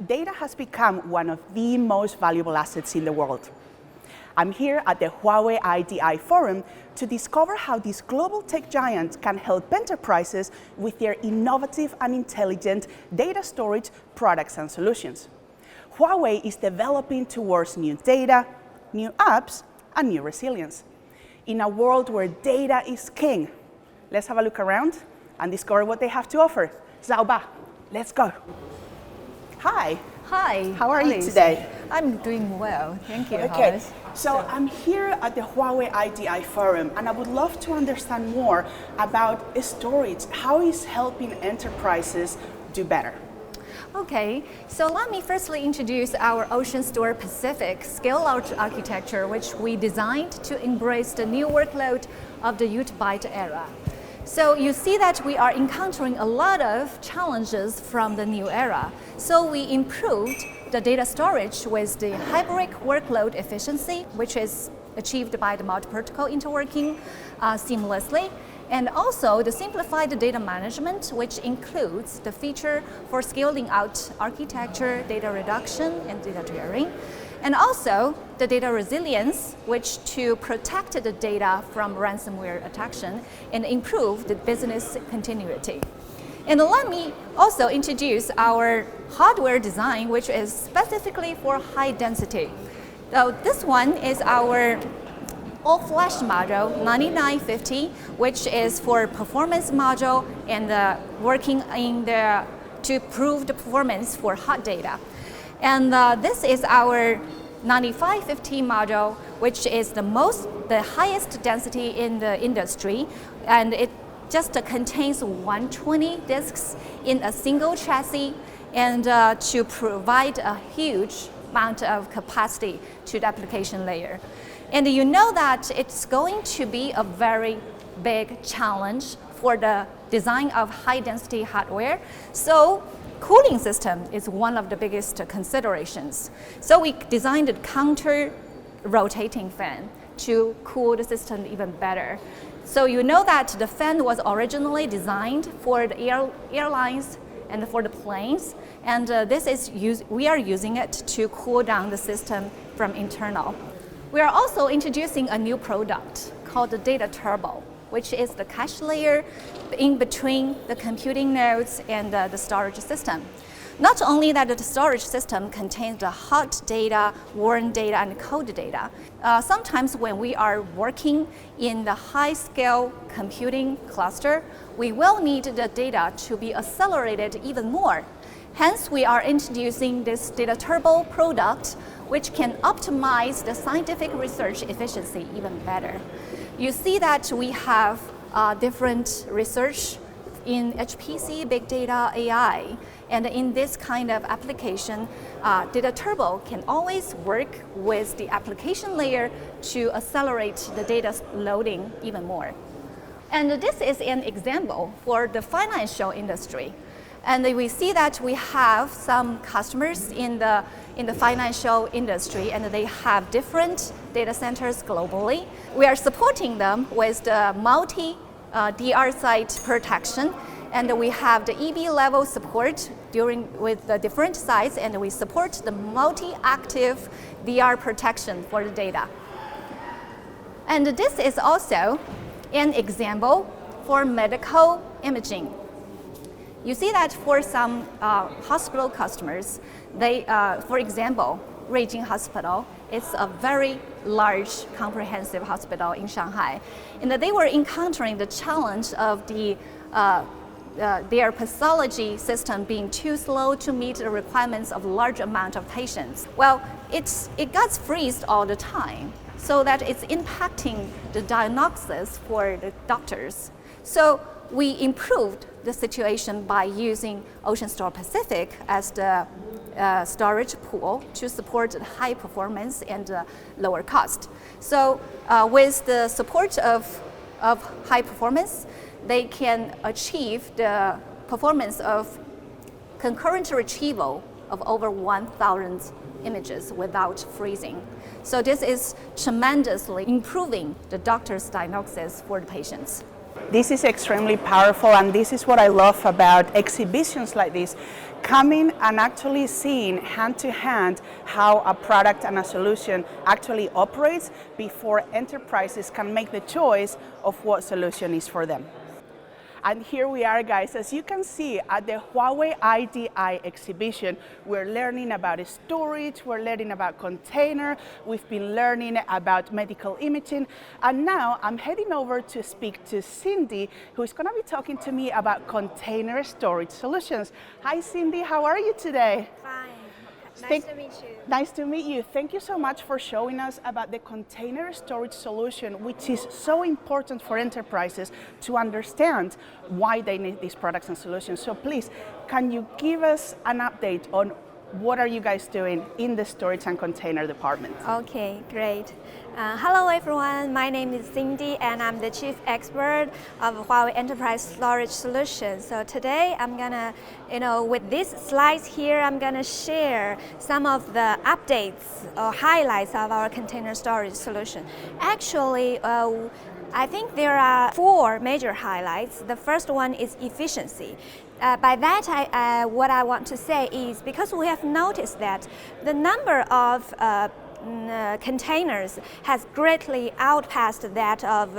Data has become one of the most valuable assets in the world. I'm here at the Huawei IDI Forum to discover how this global tech giant can help enterprises with their innovative and intelligent data storage products and solutions. Huawei is developing towards new data, new apps, and new resilience. In a world where data is king, let's have a look around and discover what they have to offer. Zhaoba, let's go. Hi. Hi. How are you today? I'm doing well. Thank you. Okay. So I'm here at the Huawei IDI Forum, and I would love to understand more about storage. How is helping enterprises do better? Okay, so let me firstly introduce our Ocean Store Pacific scale-out architecture, which we designed to embrace the new workload of the UTbyte era. So you see that we are encountering a lot of challenges from the new era. So we improved the data storage with the hybrid workload efficiency, which is achieved by the multi-protocol interworking seamlessly, and also the simplified data management, which includes the feature for scaling out architecture, data reduction, and data tiering. And also the data resilience, which to protect the data from ransomware attacks and improve the business continuity. And let me also introduce our hardware design, which is specifically for high density. So this one is our all-flash module 9950, which is for performance module and working in to prove the performance for hot data. And this is our 9550 module, which is the highest density in the industry, and it just contains 120 disks in a single chassis, and to provide a huge amount of capacity to the application layer. And you know that it's going to be a very big challenge for the design of high-density hardware. So cooling system is one of the biggest considerations. So we designed a counter-rotating fan to cool the system even better. So you know that the fan was originally designed for the airlines and for the planes, and we are using it to cool down the system from internal. We are also introducing a new product called the Data Turbo, which is the cache layer in between the computing nodes and the storage system. Not only that the storage system contains the hot data, warm data, and cold data. Sometimes when we are working in the high-scale computing cluster, we will need the data to be accelerated even more. Hence, we are introducing this Data Turbo product, which can optimize the scientific research efficiency even better. You see that we have different research in HPC, big data, AI, and in this kind of application, Data Turbo can always work with the application layer to accelerate the data loading even more. And this is an example for the financial industry. And we see that we have some customers in the financial industry, and they have different data centers globally. We are supporting them with the multi-DR site protection, and we have the EB level support with the different sites, and we support the multi-active DR protection for the data. And this is also an example for medical imaging. You see that for some hospital customers, for example, Ruijin Hospital, it's a very large, comprehensive hospital in Shanghai, and they were encountering the challenge of their pathology system being too slow to meet the requirements of a large amount of patients. Well, it gets freezed all the time, so that it's impacting the diagnosis for the doctors. So we improved the situation by using Ocean Store Pacific as the storage pool to support high performance and lower cost. So with the support of high performance, they can achieve the performance of concurrent retrieval of over 1,000 images without freezing. So this is tremendously improving the doctor's diagnosis for the patients. This is extremely powerful, and this is what I love about exhibitions like this, coming and actually seeing hand to hand how a product and a solution actually operates before enterprises can make the choice of what solution is for them. And here we are, guys. As you can see at the Huawei IDI exhibition, we're learning about storage, we're learning about container, we've been learning about medical imaging, and now I'm heading over to speak to Cindy, who's going to be talking to me about container storage solutions. Hi, Cindy, how are you today? Fine. Nice to meet you. Nice to meet you. Thank you so much for showing us about the container storage solution, which is so important for enterprises to understand why they need these products and solutions. So please, can you give us an update on what are you guys doing in the storage and container department? Okay, great. Hello everyone, my name is Cindy and I'm the Chief Expert of Huawei Enterprise Storage Solutions. So today I'm gonna, with these slides here, I'm gonna share some of the updates or highlights of our container storage solution. Actually, I think there are 4 major highlights. The first one is efficiency. By that, what I want to say is because we have noticed that the number of containers has greatly outpaced that of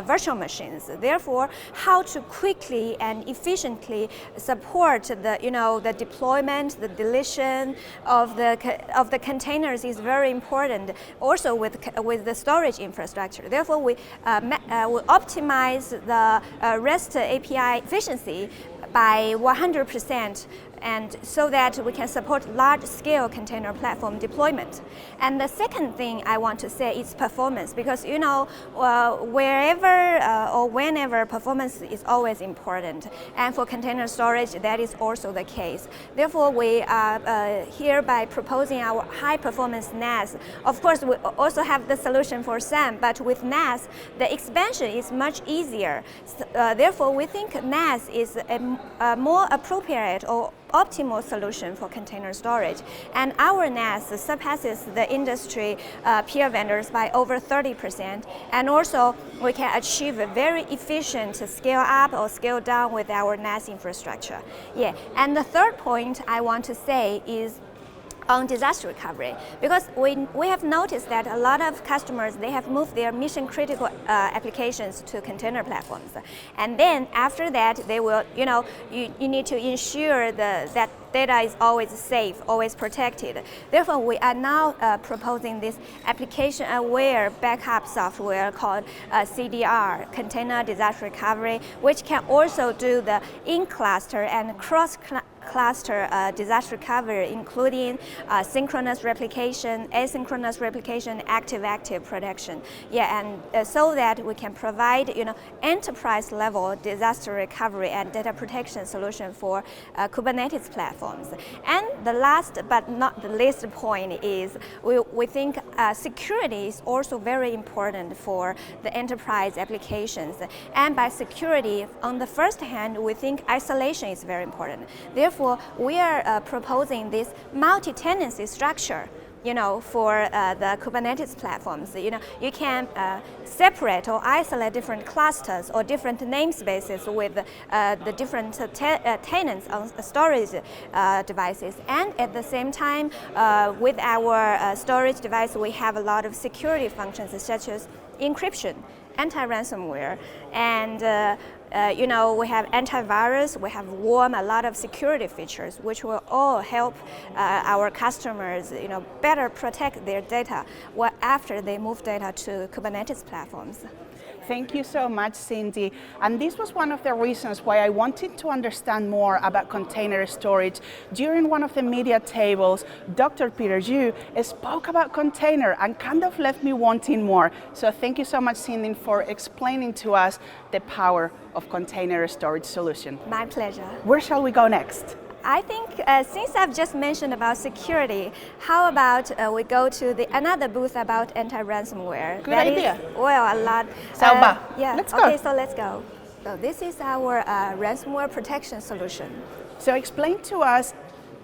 virtual machines. Therefore, how to quickly and efficiently support the deployment, the deletion of the containers is very important. Also with the storage infrastructure. Therefore, we optimize the REST API efficiency by 100%, and so that we can support large-scale container platform deployment. And the second thing I want to say is performance, because wherever or whenever performance is always important, and for container storage that is also the case. Therefore, we are hereby proposing our high-performance NAS. Of course, we also have the solution for SAM, but with NAS, the expansion is much easier. Therefore, we think NAS is a more appropriate or optimal solution for container storage. And our NAS surpasses the industry peer vendors by over 30%. And also, we can achieve a very efficient scale up or scale down with our NAS infrastructure. Yeah. And the third point I want to say is on disaster recovery, because we have noticed that a lot of customers, they have moved their mission critical applications to container platforms, and then after that they will, you need to ensure that data is always safe, always protected. Therefore, we are now proposing this application aware backup software called CDR, Container Disaster Recovery, which can also do the in-cluster and cross-cluster disaster recovery, including synchronous replication, asynchronous replication, active-active protection. Yeah, and so that we can provide, enterprise-level disaster recovery and data protection solution for Kubernetes platforms. And the last but not the least point is we think security is also very important for the enterprise applications. And by security, on the first hand, we think isolation is very important. Therefore, we are proposing this multi-tenancy structure, for the Kubernetes platforms. You can separate or isolate different clusters or different namespaces with the different tenants on storage devices. And at the same time, with our storage device, we have a lot of security functions such as encryption, anti-ransomware, and we have antivirus, we have WARM, a lot of security features, which will all help our customers, better protect their data after they move data to Kubernetes platforms. Thank you so much, Cindy. And this was one of the reasons why I wanted to understand more about container storage. During one of the media tables, Dr. Peter Yu spoke about container and kind of left me wanting more. So thank you so much, Cindy, for explaining to us the power of container storage solution. My pleasure. Where shall we go next? I think since I've just mentioned about security, how about we go to another booth about anti-ransomware? Good idea. A lot. Yeah, let's go. Okay, so let's go. So this is our ransomware protection solution. So explain to us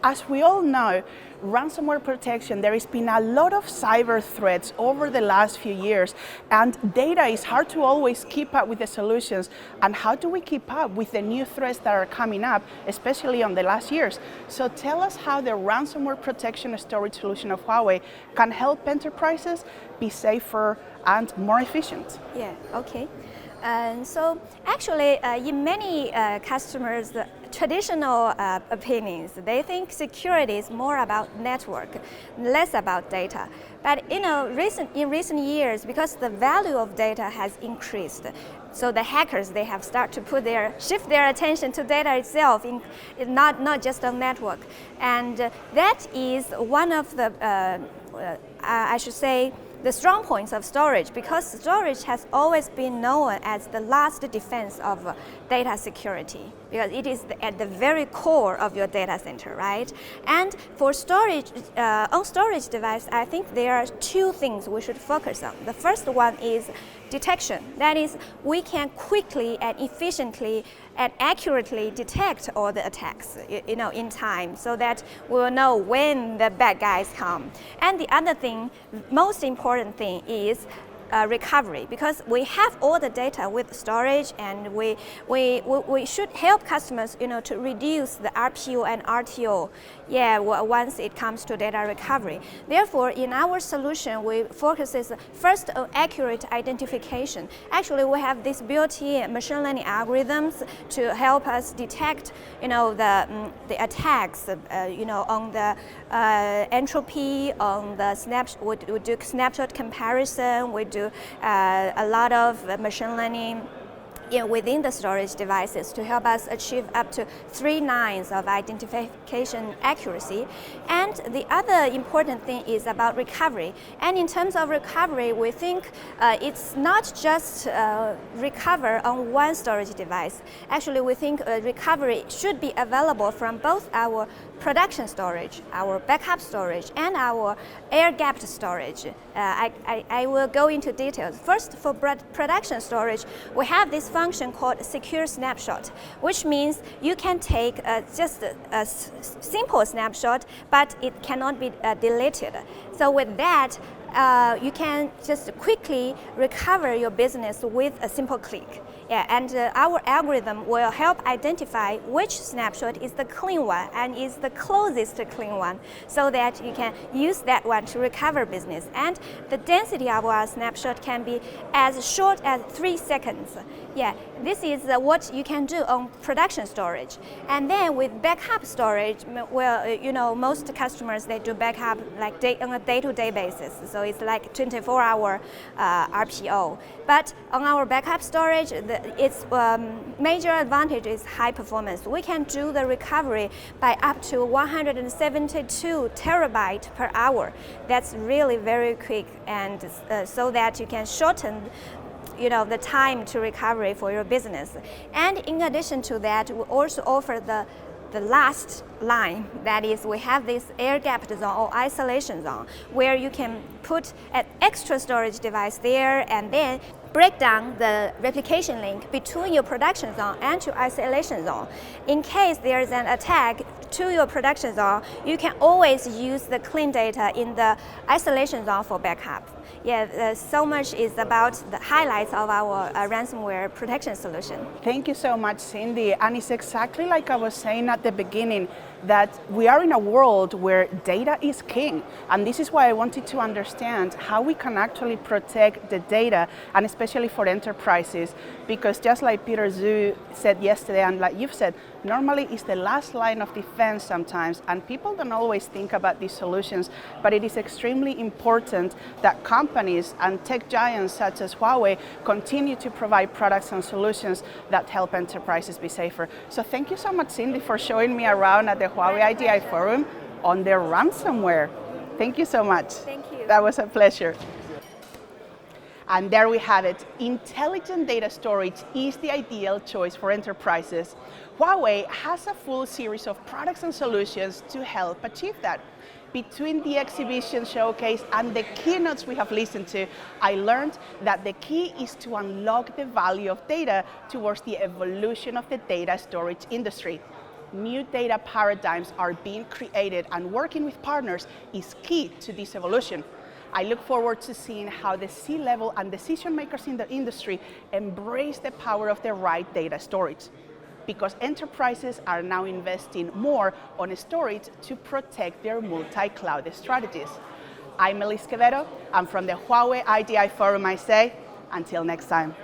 As we all know, ransomware protection, there has been a lot of cyber threats over the last few years, and data is hard to always keep up with the solutions. And how do we keep up with the new threats that are coming up, especially on the last years? So tell us how the ransomware protection storage solution of Huawei can help enterprises be safer and more efficient. Yeah, okay. So actually, in many customers' traditional opinions, they think security is more about network, less about data. But in recent years, because the value of data has increased, so the hackers, they have started to shift their attention to data itself, not just on network. And that is one of the, I should say, the strong points of storage, because storage has always been known as the last defense of data security, because it is at the very core of your data center, right? And for storage, on storage device, I think there are two things we should focus on. The first one is detection. That is, we can quickly and efficiently and accurately detect all the attacks, in time, so that we will know when the bad guys come. And the other thing, most important thing, is recovery, because we have all the data with storage, and we should help customers, to reduce the RPO and RTO. Once it comes to data recovery. Therefore, in our solution, we focuses first on accurate identification. Actually, we have these built-in machine learning algorithms to help us detect, the attacks, on the entropy, on the snapshot. We do snapshot comparison. We do a lot of machine learning within the storage devices to help us achieve up to 3 nines of identification accuracy. And the other important thing is about recovery. And in terms of recovery, we think it's not just recover on one storage device. Actually, we think recovery should be available from both our production storage, our backup storage, and our air-gapped storage. I will go into details. First, for production storage, we have this function called secure snapshot, which means you can take just a simple snapshot, but it cannot be deleted. So with that, you can just quickly recover your business with a simple click. And our algorithm will help identify which snapshot is the clean one and is the closest to clean one, so that you can use that one to recover business. And the density of our snapshot can be as short as 3 seconds. This is what you can do on production storage. And then with backup storage, well, most customers, they do backup like on a day-to-day basis. So it's like 24-hour RPO. But on our backup storage, its major advantage is high performance. We can do the recovery by up to 172 terabytes per hour. That's really very quick, and so that you can shorten the time to recovery for your business. And in addition to that, we also offer the last line, that is, we have this air-gapped zone or isolation zone, where you can put an extra storage device there and then break down the replication link between your production zone and your isolation zone. In case there is an attack to your production zone, you can always use the clean data in the isolation zone for backup. So much is about the highlights of our ransomware protection solution. Thank you so much, Cindy. And it's exactly like I was saying at the beginning, that we are in a world where data is king. And this is why I wanted to understand how we can actually protect the data, and especially for enterprises, because just like Peter Zhu said yesterday, and like you've said, normally it's the last line of defense sometimes, and people don't always think about these solutions, but it is extremely important that companies and tech giants such as Huawei continue to provide products and solutions that help enterprises be safer. So thank you so much, Cindy, for showing me around at the Huawei IDI Forum on their ransomware. Thank you so much. Thank you. That was a pleasure. And there we have it. Intelligent data storage is the ideal choice for enterprises. Huawei has a full series of products and solutions to help achieve that. Between the exhibition showcase and the keynotes we have listened to, I learned that the key is to unlock the value of data towards the evolution of the data storage industry. New data paradigms are being created, and working with partners is key to this evolution. I look forward to seeing how the C-level and decision makers in the industry embrace the power of the right data storage, because enterprises are now investing more on storage to protect their multi-cloud strategies. I'm Elise Quevedo, and from the Huawei IDI Forum I say, until next time.